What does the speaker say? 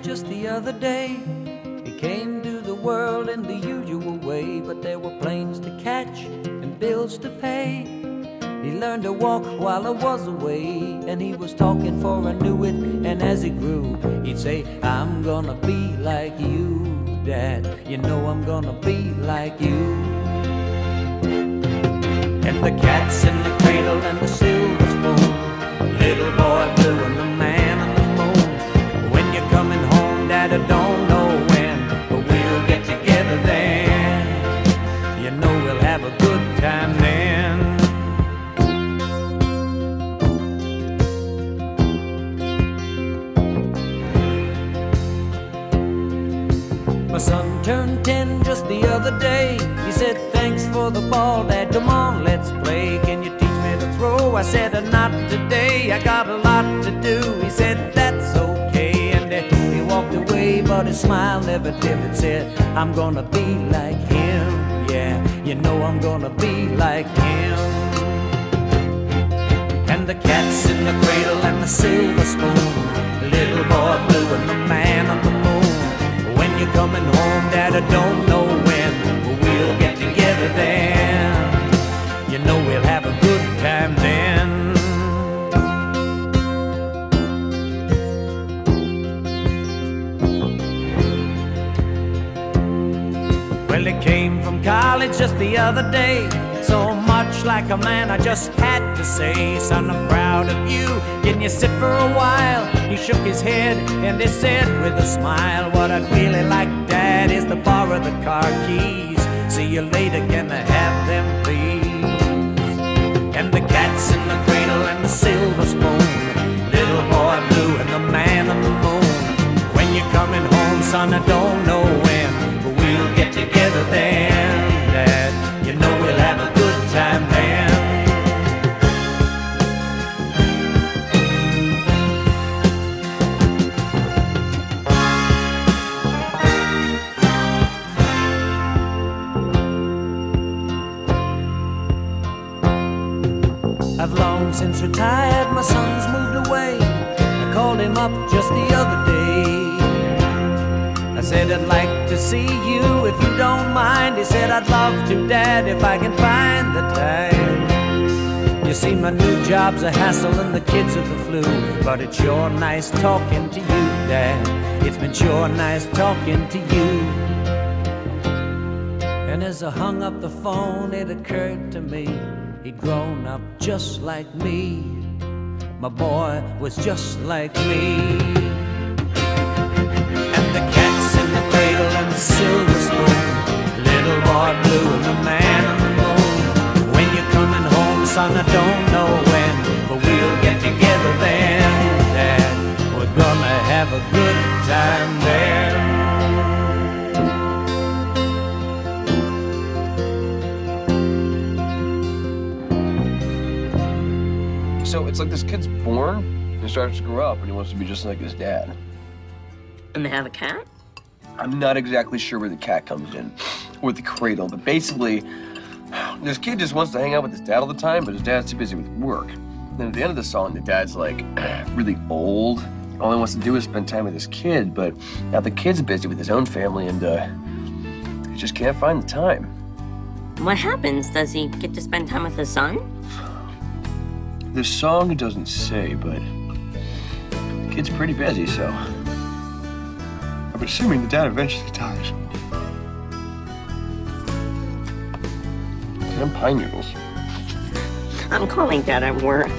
just the other day. He came to the world in the usual way, but there were planes to catch and bills to pay. He learned to walk while I was away, and he was talking for I knew it. And as he grew, he'd say, I'm gonna be like you, Dad. You know I'm gonna be like you. And the cat's in the cradle and the silver spoon, little boy blue and the man on the moon. When you're coming home, Dad, I don't know when, but we'll get together then. You know we'll have a good time then. My son turned 10 just the other day. He said, thanks for the ball, Dad, come on, let's play. Can you teach me to throw? I said, not today, I got a lot to do. He said, that's okay, and he walked away, but his smile never dimmed. It said, I'm gonna be like him, yeah, you know I'm gonna be like him. And the cat's in the cradle and the silver spoon, little boy blue and the man on the moon. When you're coming home, Dad, I don't know when, but we'll get together then. You know we'll have a good time then. Well, he came from college just the other day. So much like a man, I just had to say, son, I'm proud of you. Can you sit for a while? He shook his head and he said with a smile, what I'd really like, Dad, is to borrow the car keys. See you later, can I have them, please? And the cat's in the cradle and the silver spoon, little boy blue and the man on the moon. When you're coming home, son, I don't know when, but we'll get together then, Dad. You know we'll have a good time then. I've long since retired, my son's moved away. I called him up just the other day. I said, I'd like to see you if you don't mind. He said, I'd love to, Dad, if I can find the time. You see, my new job's a hassle and the kids are the flu, but it's sure nice talking to you, Dad. It's been sure nice talking to you. And as I hung up the phone, it occurred to me, he'd grown up just like me. My boy was just like me. And the cat's in the cradle and the silver spoon, little boy blue and the man on the moon. When you're coming home, son, I don't know when, but we'll get together then, Dad. We're gonna have a good time there. So it's like this kid's born, he starts to grow up, and he wants to be just like his dad. And they have a cat? I'm not exactly sure where the cat comes in, or the cradle, but basically, this kid just wants to hang out with his dad all the time, but his dad's too busy with work. Then at the end of the song, the dad's like really old. All he wants to do is spend time with his kid, but now the kid's busy with his own family, and he just can't find the time. What happens? Does he get to spend time with his son? The song doesn't say, but the kid's pretty busy, so I'm assuming the dad eventually dies. Damn pine noodles. I'm calling Dad at work.